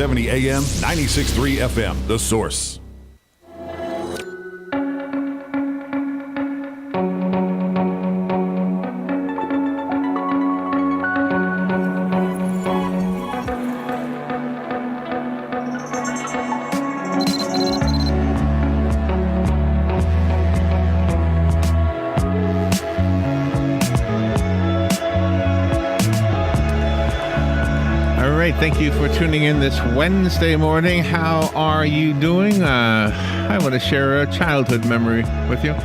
670 AM, 96.3 FM, The Source. Thank you for tuning in this Wednesday morning. How are you doing? I want to share a childhood memory with you. When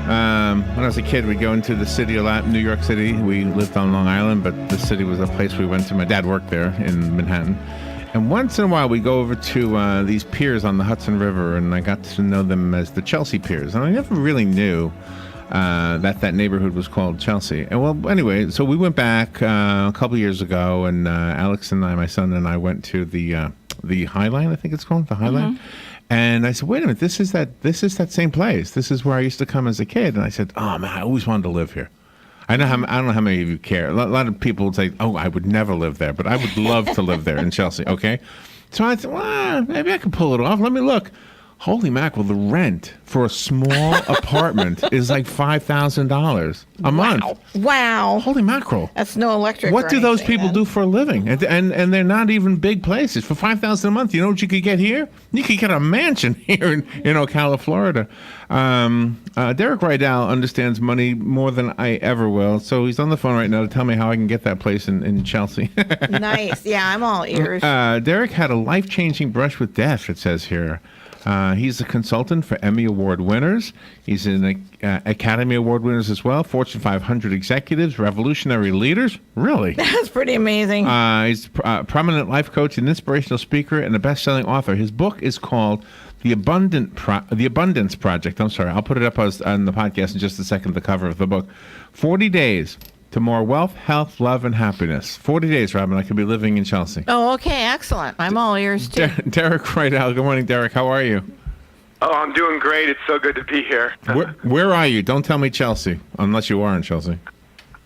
I was a kid, we'd go into the city a lot, New York City. We lived on Long Island, but the city was a place we went to. My dad worked there in Manhattan. And once in a while, we go over to these piers on the Hudson River, and I got to know them as the Chelsea Piers. And I never really knew that neighborhood was called Chelsea. And well, anyway, so we went back a couple years ago, and Alex and I, my son and I, went to the High Line, I think it's called, the High Line. And I said, wait a minute, this is that same place. This is where I used to come as a kid. And I said, oh man, I always wanted to live here. I don't know how many of you care. A lot of people would say, oh, I would never live there, but I would love to live there in Chelsea. Okay, so I thought, well, maybe I can pull it off. Let me look. Holy mackerel, the rent for a small apartment is like $5,000 a month. Wow. Holy mackerel. That's no electric. What do those people do for a living? And they're not even big places. For $5,000 a month, you know what you could get here? You could get a mansion here in Ocala, Florida. Derek Rydall understands money more than I ever will, so he's on the phone right now to tell me how I can get that place in Chelsea. Nice. Yeah, I'm all ears. Derek had a life-changing brush with death, it says here. He's a consultant for Emmy Award winners. He's in Academy Award winners as well. Fortune 500 executives, revolutionary leaders. Really? That's pretty amazing. He's a prominent life coach, an inspirational speaker, and a best-selling author. His book is called The Abundance Project. I'm sorry. I'll put it up on the podcast in just a second, the cover of the book. 40 Days to More Wealth, Health, Love, and Happiness. 40 days, Robin. I could be living in Chelsea. Oh, okay. Excellent. I'm all ears, too. Derek Rydall. Good morning, Derek. How are you? Oh, I'm doing great. It's so good to be here. Where are you? Don't tell me Chelsea, unless you are in Chelsea.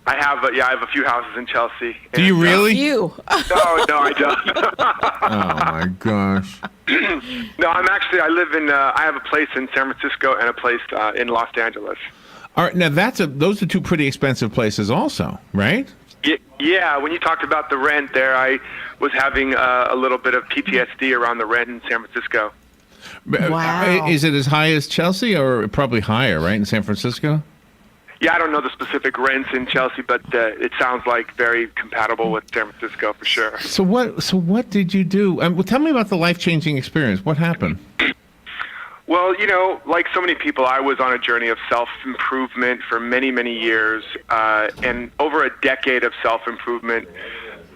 I have a few houses in Chelsea. Do you really? You? No, I don't. Oh my gosh. No, I live in. I have a place in San Francisco and a place in Los Angeles. All right, now those are two pretty expensive places, also, right? Yeah. When you talked about the rent there, I was having a little bit of PTSD around the rent in San Francisco. Wow. Is it as high as Chelsea, or probably higher, right, in San Francisco? Yeah, I don't know the specific rents in Chelsea, but it sounds like very compatible with San Francisco for sure. So what did you do? Well, tell me about the life-changing experience. What happened? Well, like so many people, I was on a journey of self-improvement for many, many years, and over a decade of self-improvement,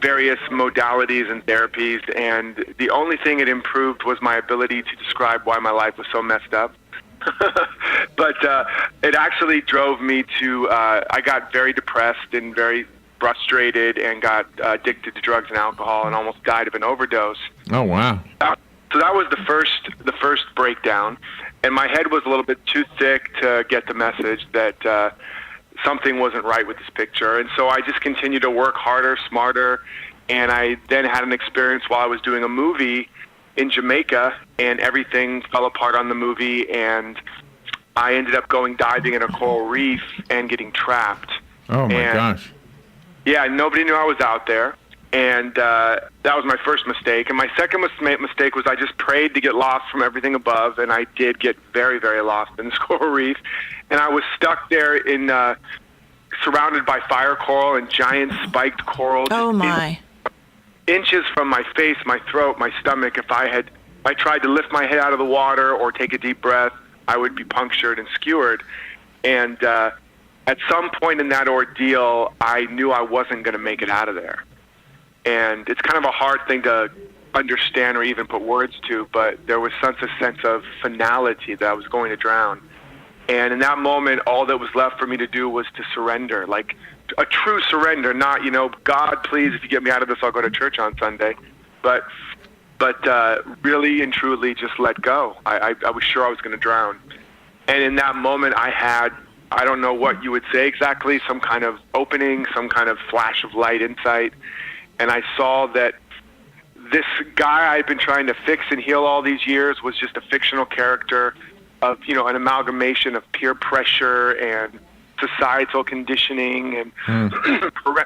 various modalities and therapies, and the only thing it improved was my ability to describe why my life was so messed up. But it actually drove me to, I got very depressed and very frustrated and got addicted to drugs and alcohol and almost died of an overdose. Oh, wow. So that was the first breakdown, and my head was a little bit too thick to get the message that something wasn't right with this picture. And so I just continued to work harder, smarter, and I then had an experience while I was doing a movie in Jamaica, and everything fell apart on the movie, and I ended up going diving in a coral reef and getting trapped. Oh, my gosh. Yeah, nobody knew I was out there. And that was my first mistake. And my second mistake was I just prayed to get lost from everything above, and I did get very, very lost in this coral reef. And I was stuck there in surrounded by fire coral and giant spiked coral. Oh, my. Inches from my face, my throat, my stomach. If I tried to lift my head out of the water or take a deep breath, I would be punctured and skewered. And at some point in that ordeal, I knew I wasn't going to make it out of there. And it's kind of a hard thing to understand or even put words to, but there was such a sense of finality that I was going to drown. And in that moment, all that was left for me to do was to surrender, like a true surrender, not, God, please, if you get me out of this, I'll go to church on Sunday. But really and truly just let go. I was sure I was going to drown. And in that moment, I had, I don't know what you would say exactly, some kind of opening, some kind of flash of light, insight. And I saw that this guy I'd been trying to fix and heal all these years was just a fictional character of, an amalgamation of peer pressure and societal conditioning and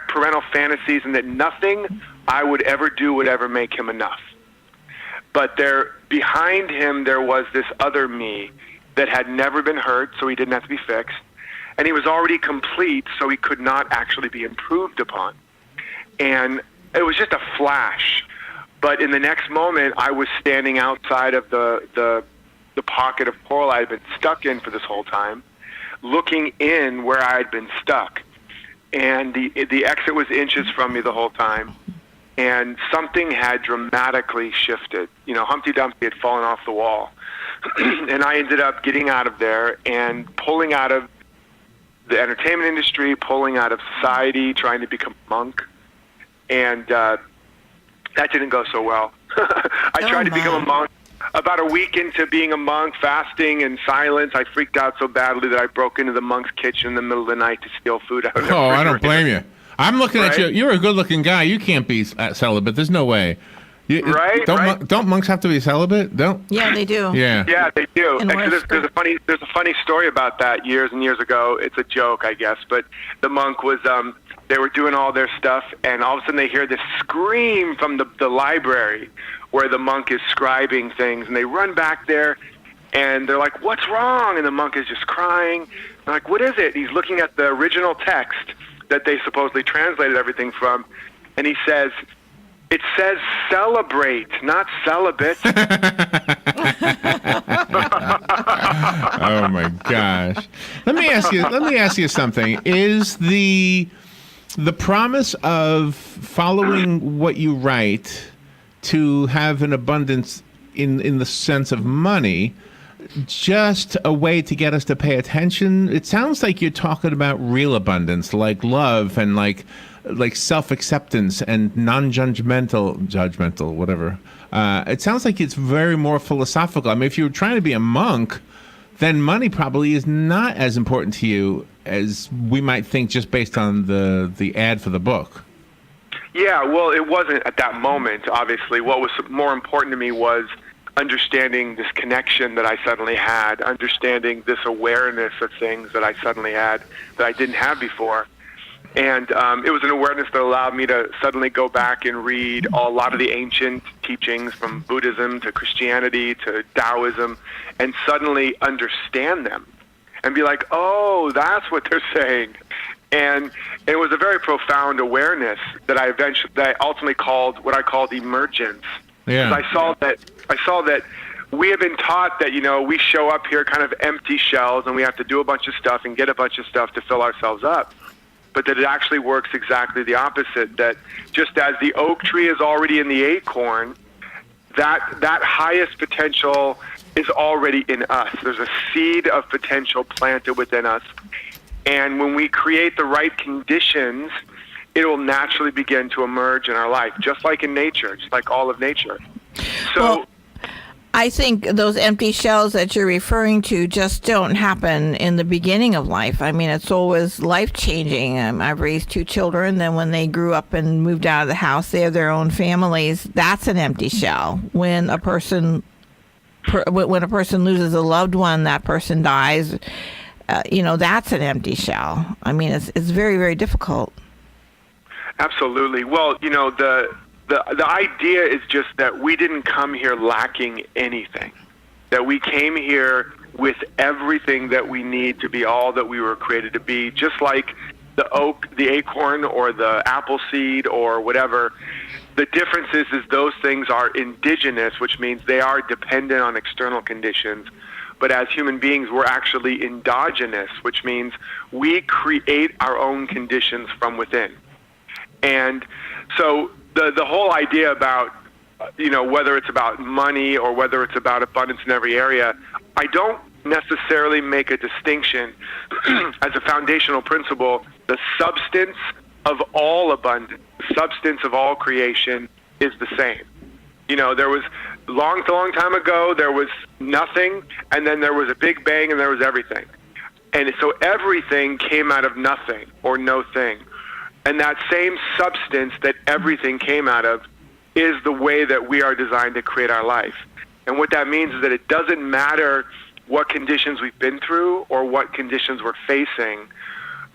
parental fantasies, and that nothing I would ever do would ever make him enough. But behind him, there was this other me that had never been hurt, so he didn't have to be fixed. And he was already complete, so he could not actually be improved upon. And it was just a flash. But in the next moment, I was standing outside of the pocket of coral I had been stuck in for this whole time, looking in where I had been stuck. And the exit was inches from me the whole time. And something had dramatically shifted. Humpty Dumpty had fallen off the wall. And I ended up getting out of there and pulling out of the entertainment industry, pulling out of society, trying to become a monk. And that didn't go so well. I tried to become a monk. About a week into being a monk, fasting and silence, I freaked out so badly that I broke into the monk's kitchen in the middle of the night to steal food out of the I don't blame you. I'm looking at you. You're a good-looking guy. You can't be celibate. There's no way. Don't monks have to be celibate? Don't? Yeah, they do. Yeah, they do. Actually, there's a funny story about that years and years ago. It's a joke, I guess, but the monk was they were doing all their stuff, and all of a sudden they hear this scream from the library where the monk is scribing things, and they run back there, and they're like, "What's wrong?" And the monk is just crying. They're like, "What is it?" And he's looking at the original text that they supposedly translated everything from, and he says, "It says celebrate, not celibate." Oh my gosh! Let me ask you something. Is the promise of following what you write to have an abundance in the sense of money just a way to get us to pay attention? It sounds like you're talking about real abundance, like love and like self-acceptance and non-judgmental, whatever. It sounds like it's very more philosophical. I mean, if you were trying to be a monk, then money probably is not as important to you as we might think just based on the ad for the book. Yeah, well, it wasn't at that moment, obviously. What was more important to me was understanding this connection that I suddenly had, understanding this awareness of things that I suddenly had that I didn't have before. And it was an awareness that allowed me to suddenly go back and read a lot of the ancient teachings from Buddhism to Christianity to Taoism and suddenly understand them and be like, oh, that's what they're saying. And it was a very profound awareness that I ultimately called what I called emergence. Yeah. I saw that we have been taught that, we show up here kind of empty shells and we have to do a bunch of stuff and get a bunch of stuff to fill ourselves up. But that it actually works exactly the opposite, that just as the oak tree is already in the acorn, that highest potential is already in us. There's a seed of potential planted within us. And when we create the right conditions, it will naturally begin to emerge in our life, just like in nature, just like all of nature. So, well, I think those empty shells that you're referring to just don't happen in the beginning of life. I mean, it's always life-changing. I've raised 2 children. Then when they grew up and moved out of the house, they have their own families. That's an empty shell. When a person loses a loved one, that person dies. That's an empty shell. I mean, it's very, very difficult. Absolutely. Well, the idea is just that we didn't come here lacking anything, that we came here with everything that we need to be all that we were created to be, just like the oak, the acorn, or the apple seed, or whatever. The difference is those things are indigenous, which means they are dependent on external conditions. But as human beings, we're actually endogenous, which means we create our own conditions from within. And so the whole idea about, whether it's about money or whether it's about abundance in every area, I don't necessarily make a distinction. As a foundational principle, the substance of all abundance, the substance of all creation is the same. There was long time ago, there was nothing, and then there was a big bang, and there was everything. And so everything came out of nothing or no thing. And that same substance that everything came out of is the way that we are designed to create our life. And what that means is that it doesn't matter what conditions we've been through or what conditions we're facing,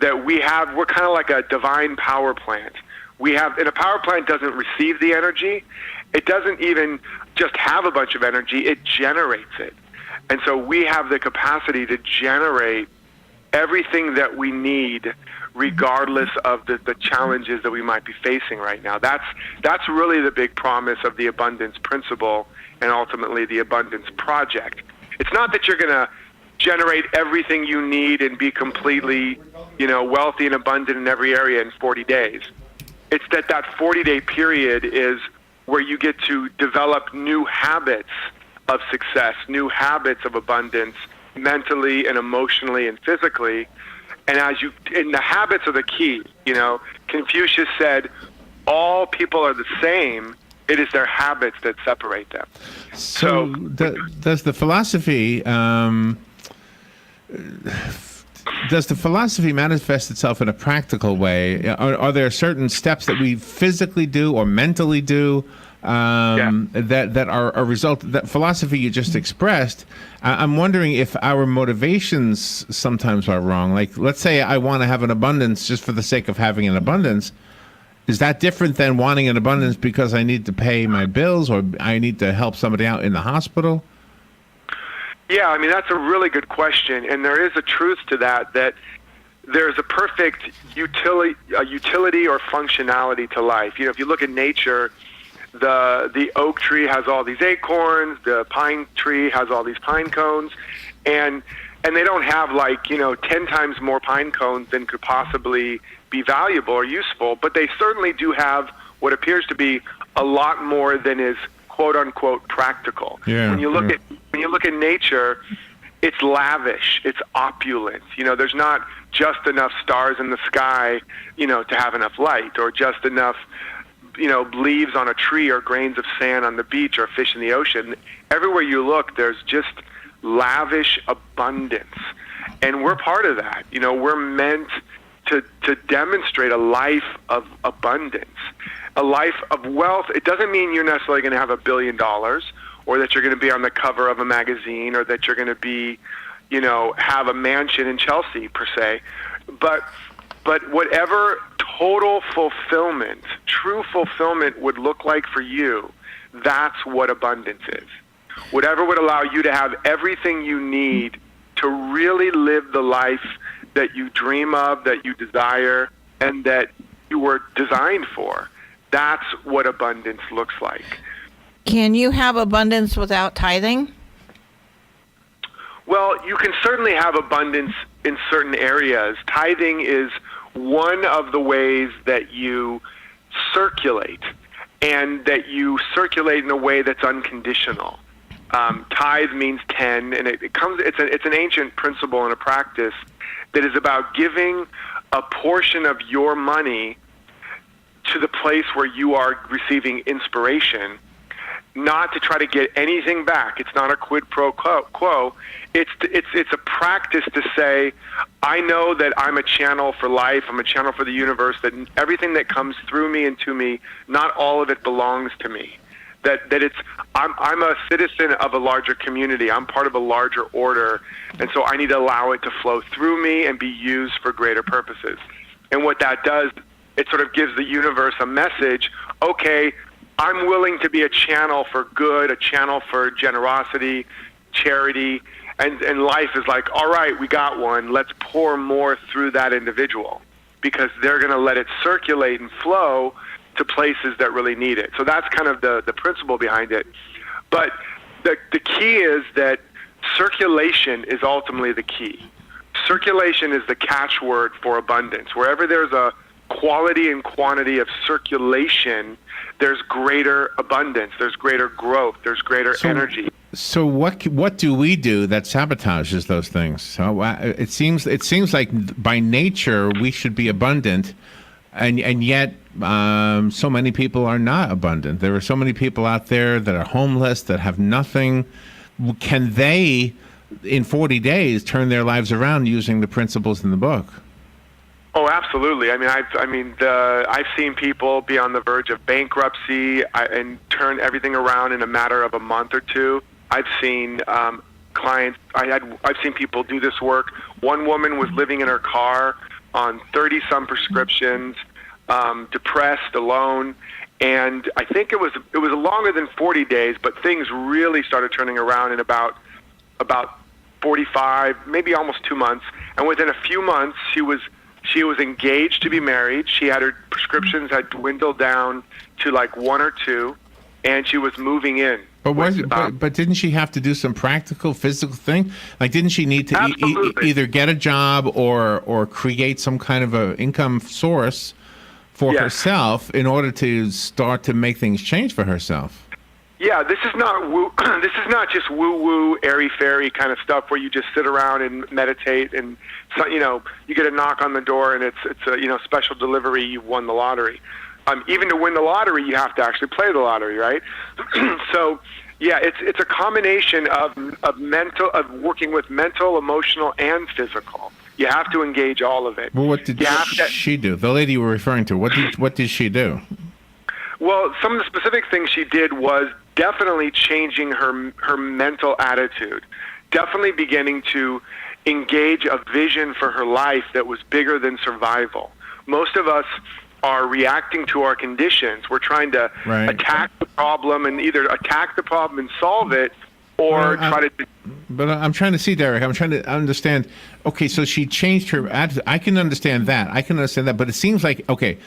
that we're kind of like a divine power plant. And a power plant doesn't receive the energy. It doesn't even just have a bunch of energy, it generates it. And so we have the capacity to generate everything that we need regardless of the challenges that we might be facing right now. That's really the big promise of the abundance principle and ultimately the abundance project. It's not that you're going to generate everything you need and be completely, wealthy and abundant in every area in 40 days. It's that 40-day period is where you get to develop new habits of success, new habits of abundance, mentally and emotionally and physically. And the habits are the key. Confucius said, all people are the same. It is their habits that separate them. So does the philosophy manifest itself in a practical way? Are there certain steps that we physically do or mentally do that are a result of that philosophy you just expressed? I'm wondering if our motivations sometimes are wrong. Like, let's say I want to have an abundance just for the sake of having an abundance. Is that different than wanting an abundance because I need to pay my bills or I need to help somebody out in the hospital? Yeah, I mean, that's a really good question. And there is a truth to that there's a perfect utility or functionality to life. If you look at nature, the oak tree has all these acorns, the pine tree has all these pine cones, and they don't have 10 times more pine cones than could possibly be valuable or useful, but they certainly do have what appears to be a lot more than is quote unquote practical. Yeah, when you look at nature, it's lavish, it's opulent. There's not just enough stars in the sky, to have enough light, or just enough leaves on a tree or grains of sand on the beach or fish in the ocean. Everywhere you look, there's just lavish abundance. And we're part of that. We're meant to demonstrate a life of abundance, a life of wealth. It doesn't mean you're necessarily going to have $1 billion or that you're going to be on the cover of a magazine or that you're going to be, have a mansion in Chelsea per se. But whatever total fulfillment, true fulfillment would look like for you, that's what abundance is. Whatever would allow you to have everything you need to really live the life that you dream of, that you desire, and that you were designed for. That's what abundance looks like. Can you have abundance without tithing? Well, you can certainly have abundance in certain areas. Tithing is one of the ways that you circulate, and that you circulate in a way that's unconditional. Tithe means 10, and it's an ancient principle and a practice that is about giving a portion of your money to the place where you are receiving inspiration, not to try to get anything back. It's not a quid pro quo. It's a practice to say, I know that I'm a channel for life, I'm a channel for the universe, that everything that comes through me and to me, not all of it belongs to me. I'm a citizen of a larger community. I'm part of a larger order, and so I need to allow it to flow through me and be used for greater purposes. And what that does, it sort of gives the universe a message. Okay, I'm willing to be a channel for good, a channel for generosity, charity, and life is like, all right, we got one. Let's pour more through that individual because they're going to let it circulate and flow to places that really need it. So that's kind of the principle behind it. But the key is that circulation is ultimately the key. Circulation is the catchword for abundance. Wherever there's a quality and quantity of circulation, there's greater abundance, there's greater growth, there's greater energy. So what do we do that sabotages those things? So it seems like by nature we should be abundant, and yet so many people are not abundant. There are so many people out there that are homeless, that have nothing. Can they, in 40 days, turn their lives around using the principles in the book? Oh, absolutely. I mean, I've seen people be on the verge of bankruptcy and turn everything around in a matter of a month or two. I've seen clients. I've seen people do this work. One woman was living in her car on 30-some prescriptions, depressed, alone, and I think it was longer than 40 days, but things really started turning around in about 45, maybe almost 2 months. And within a few months, she was engaged to be married. She had her prescriptions had dwindled down to like 1 or 2, and she was moving in. But didn't she have to do some practical, physical thing? Like, didn't she need to either get a job or create some kind of a income source for herself in order to start to make things change for herself? Yeah, this is not woo. This is not just woo-woo, airy-fairy kind of stuff where you just sit around and meditate and, you get a knock on the door and it's a special delivery. You won the lottery. Even to win the lottery, you have to actually play the lottery, right? So, yeah, it's a combination of working with mental, emotional, and physical. You have to engage all of it. Well, what did she do? The lady you were referring to, what did she do? Well, some of the specific things she did was definitely changing her mental attitude, definitely beginning to engage a vision for her life that was bigger than survival. Most of us are reacting to our conditions. We're trying to attack the problem and either attack the problem and solve it or try to... But I'm trying to see, Derek. I'm trying to understand. Okay, so she changed her attitude. I can understand that. But it seems like, okay,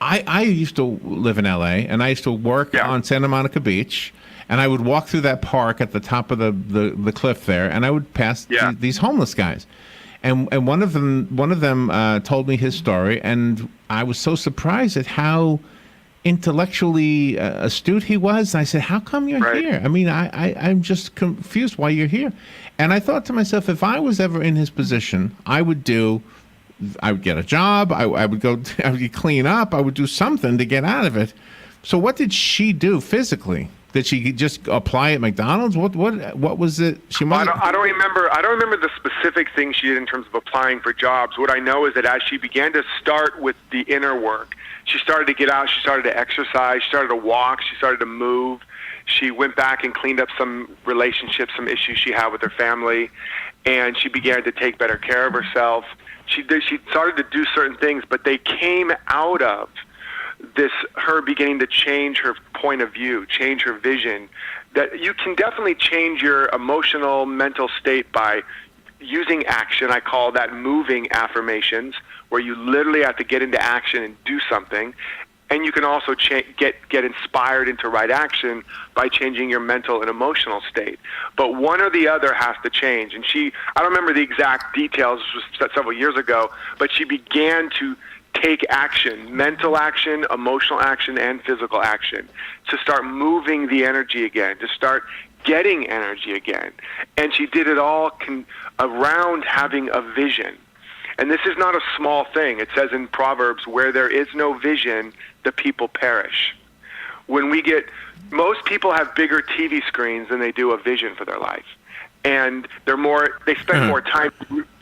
I used to live in L.A., and I used to work on Santa Monica Beach, and I would walk through that park at the top of the cliff there, and I would pass these homeless guys. And one of them told me his story, and I was so surprised at how intellectually astute he was. And I said, "How come you're here? I mean, I'm just confused why you're here." And I thought to myself, if I was ever in his position, I would get a job. I would clean up. I would do something to get out of it. So what did she do physically? Did she just apply at McDonald's? What was it? I don't remember the specific things she did in terms of applying for jobs. What I know is that as she began to start with the inner work, she started to get out. She started to exercise. She started to walk. She started to move. She went back and cleaned up some relationships, some issues she had with her family, and she began to take better care of herself. She started to do certain things, but they came out of her beginning to change her point of view, change her vision. That you can definitely change your emotional, mental state by using action. I call that moving affirmations, where you literally have to get into action and do something. And you can also get inspired into right action by changing your mental and emotional state. But one or the other has to change. And I don't remember the exact details, this was several years ago, but she began to take action, mental action, emotional action, and physical action, to start moving the energy again, to start getting energy again. And she did it all around having a vision. And this is not a small thing. It says in Proverbs, where there is no vision, the people perish. Most people have bigger TV screens than they do a vision for their life. And they spend more time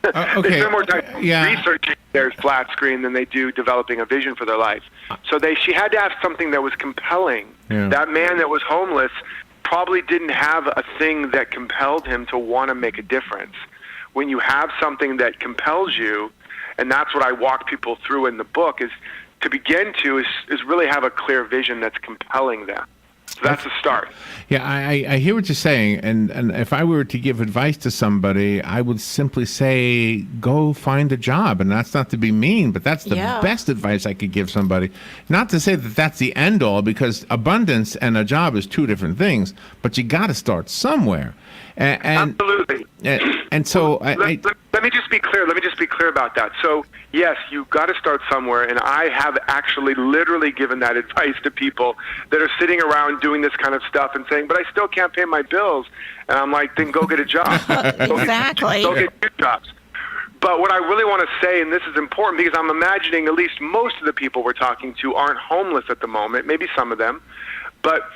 they spend more time researching their flat screen than they do developing a vision for their life. So she had to have something that was compelling. Yeah. That man that was homeless probably didn't have a thing that compelled him to want to make a difference. When you have something that compels you, and that's what I walk people through in the book, is to begin to is really have a clear vision that's compelling them. So that's the start. Yeah, I hear what you're saying, and if I were to give advice to somebody, I would simply say, go find a job. And that's not to be mean, but that's the best advice I could give somebody. Not to say that that's the end all, because abundance and a job is two different things, but you got to start somewhere. Absolutely. And so let me just be clear. Let me just be clear about that. So yes, you've got to start somewhere, and I have actually literally given that advice to people that are sitting around doing this kind of stuff and saying, "But I still can't pay my bills." And I'm like, "Then go get a job." Exactly. Go get 2 jobs. But what I really want to say, and this is important because I'm imagining at least most of the people we're talking to aren't homeless at the moment, maybe some of them, but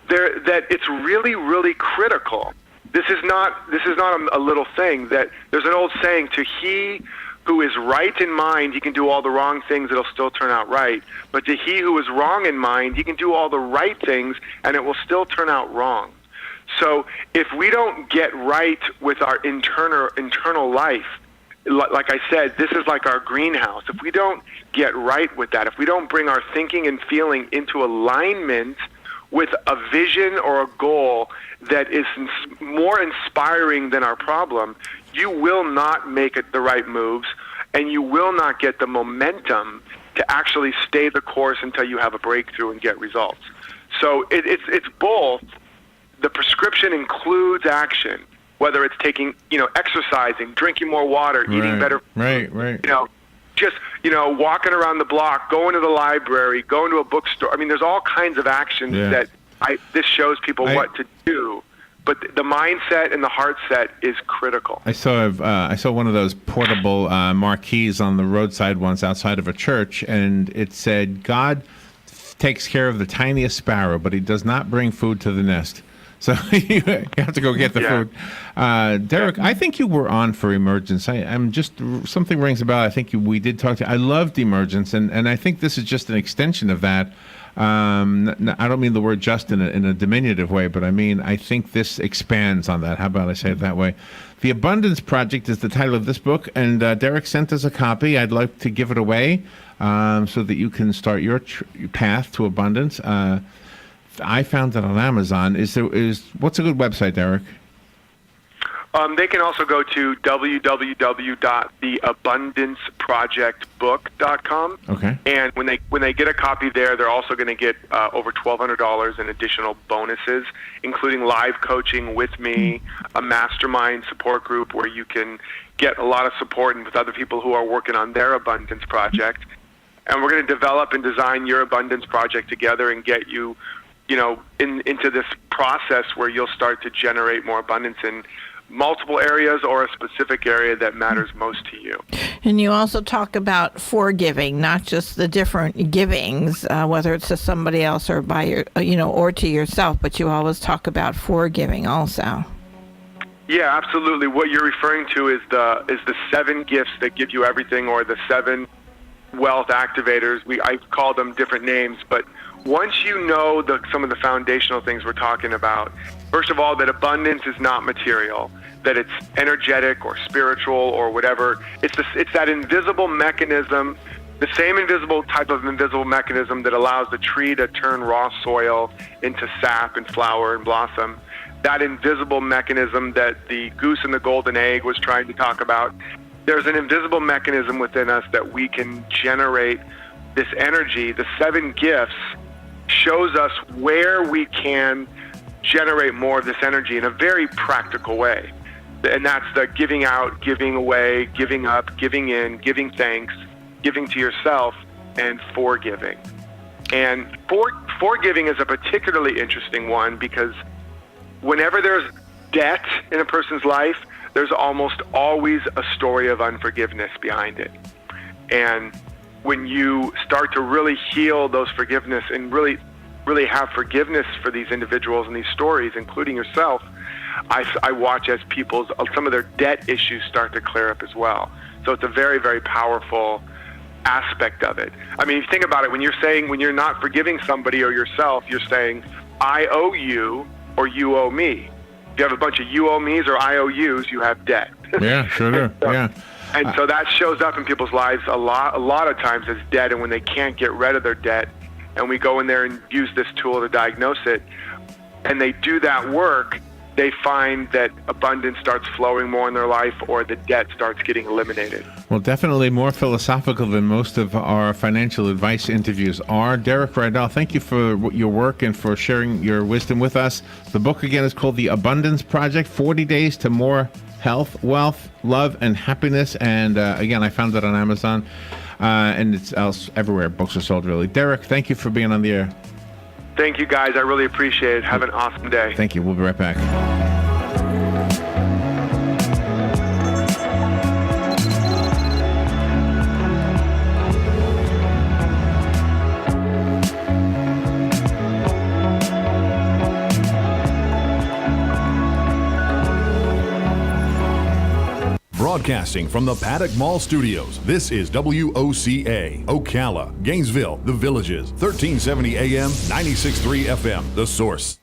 that it's really, really critical. This is not a little thing. That there's an old saying: "To he who is right in mind, he can do all the wrong things, it'll still turn out right. But to he who is wrong in mind, he can do all the right things, and it will still turn out wrong. So if we don't get right with our internal life, like I said, this is like our greenhouse. If we don't get right with that, if we don't bring our thinking and feeling into alignment with a vision or a goal that is more inspiring than our problem, you will not make it the right moves, and you will not get the momentum to actually stay the course until you have a breakthrough and get results. So it's both. The prescription includes action, whether it's taking, exercising, drinking more water, eating better food, just, walking around the block, going to the library, going to a bookstore. I mean, there's all kinds of actions that this shows people what to do. But the mindset and the heart set is critical. I saw one of those portable marquees on the roadside once outside of a church, and it said, "God takes care of the tiniest sparrow, but he does not bring food to the nest." So you have to go get the food. Derek, I think you were on for Emergence. I'm just, something rings a bell. I think we did talk to you. I loved Emergence, and I think this is just an extension of that. I don't mean the word just in a diminutive way, but I think this expands on that. How about I say it that way? The Abundance Project is the title of this book, and Derek sent us a copy. I'd like to give it away so that you can start your path to abundance. I found it on Amazon. What's a good website, Derek? They can also go to www.theabundanceprojectbook.com. Okay. And when they get a copy there, they're also going to get over $1,200 in additional bonuses, including live coaching with me, a mastermind support group where you can get a lot of support and with other people who are working on their abundance project. And we're going to develop and design your abundance project together and get you, into this process where you'll start to generate more abundance in multiple areas or a specific area that matters most to you. And you also talk about forgiving, not just the different givings, whether it's to somebody else or by or to yourself, but you always talk about forgiving also. Yeah, absolutely. What you're referring to is the 7 gifts that give you everything, or the 7 wealth activators. I call them different names, but once you know some of the foundational things we're talking about, first of all, that abundance is not material, that it's energetic or spiritual or whatever. It's that invisible mechanism, the same type of invisible mechanism that allows the tree to turn raw soil into sap and flower and blossom. That invisible mechanism that the goose and the golden egg was trying to talk about. There's an invisible mechanism within us that we can generate this energy. The 7 gifts shows us where we can generate more of this energy in a very practical way. And that's the giving out, giving away, giving up, giving in, giving thanks, giving to yourself, and forgiving. And forgiving is a particularly interesting one because whenever there's debt in a person's life, there's almost always a story of unforgiveness behind it. And when you start to really heal those forgiveness and really have forgiveness for these individuals and these stories, including yourself, I watch as some of their debt issues start to clear up as well. So it's a very, very powerful aspect of it. I mean, if you think about it, when you're not forgiving somebody or yourself, you're saying, I owe you or you owe me. If you have a bunch of you owe me's or I owe you's, you have debt. Yeah, sure do. And so that shows up in people's lives a lot of times as debt, and when they can't get rid of their debt, and we go in there and use this tool to diagnose it, and they do that work, they find that abundance starts flowing more in their life, or the debt starts getting eliminated. Well, definitely more philosophical than most of our financial advice interviews are. Derek Rydall, thank you for your work and for sharing your wisdom with us. The book, again, is called The Abundance Project, 40 Days to More Health, Wealth, Love, and Happiness. And again, I found it on Amazon, and it's else everywhere books are sold, really. Derek, thank you for being on the air. Thank you, guys. I really appreciate it. Have an awesome day. Thank you. We'll be right back. Broadcasting from the Paddock Mall Studios, this is WOCA, Ocala, Gainesville, The Villages, 1370 AM, 96.3 FM, The Source.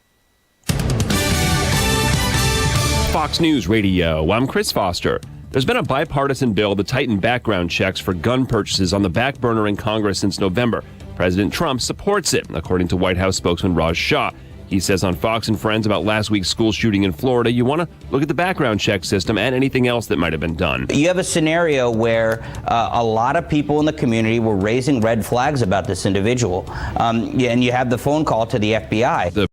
Fox News Radio, I'm Chris Foster. There's been a bipartisan bill to tighten background checks for gun purchases on the back burner in Congress since November. President Trump supports it, according to White House spokesman Raj Shah. He says on Fox and Friends about last week's school shooting in Florida, you want to look at the background check system and anything else that might have been done. You have a scenario where a lot of people in the community were raising red flags about this individual, and you have the phone call to the FBI.